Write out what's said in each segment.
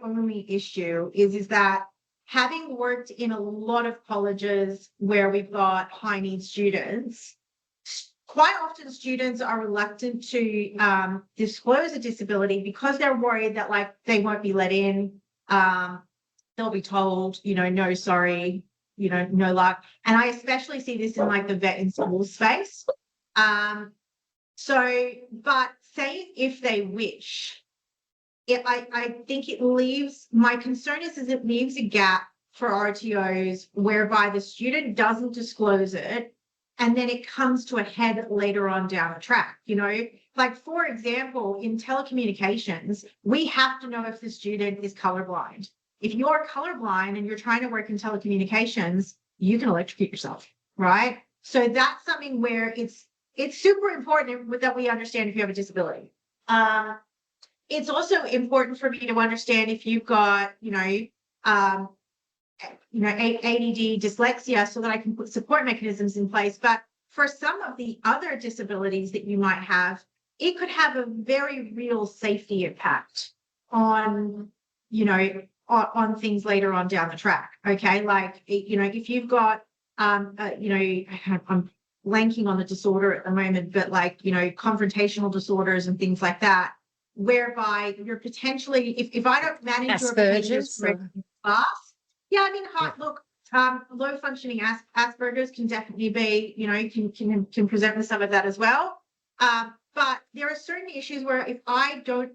only issue is that having worked in a lot of colleges where we've got high needs students, quite often students are reluctant to disclose a disability because they're worried that like they won't be let in. They'll be told, no, sorry, no luck. And I especially see this in like the vet in school space. But say if they wish, I think it leaves, my concern is it leaves a gap for RTOs whereby the student doesn't disclose it and then it comes to a head later on down the track, Like, for example, in telecommunications, we have to know if the student is colorblind. If you're colorblind and you're trying to work in telecommunications, you can electrocute yourself, right? So that's something where it's super important that we understand if you have a disability. It's also important for me to understand if you've got, ADD, dyslexia, so that I can put support mechanisms in place. But for some of the other disabilities that you might have, it could have a very real safety impact on, on things later on down the track. Okay. Like, if you've got, I'm blanking on the disorder at the moment, but like, confrontational disorders and things like that, whereby you're potentially, if I don't manage your behaviors fast, look, low functioning Asperger's can definitely be, can present with some of that as well. But there are certain issues where if I don't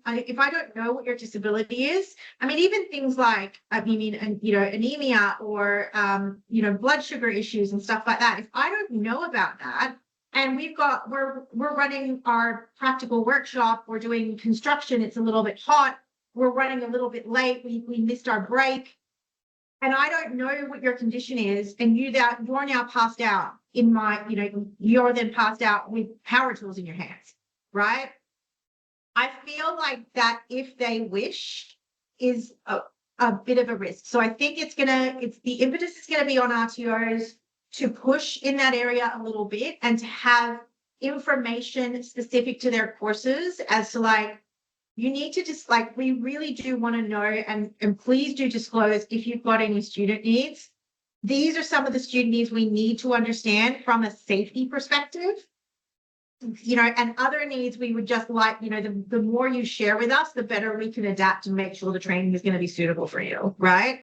know what your disability is, even things like, anemia or, blood sugar issues and stuff like that. If I don't know about that, and we're running our practical workshop, we're doing construction, it's a little bit hot, we're running a little bit late, we missed our break, and I don't know what your condition is, and you're now passed out you're then passed out with power tools in your hands, right? I feel like that, if they wish, is a bit of a risk. So I think the impetus is gonna be on RTOs to push in that area a little bit and to have information specific to their courses as to like, you need to just like, we really do want to know, and please do disclose if you've got any student needs. These are some of the student needs we need to understand from a safety perspective, and other needs we would just like, the more you share with us, the better we can adapt and make sure the training is going to be suitable for you, right?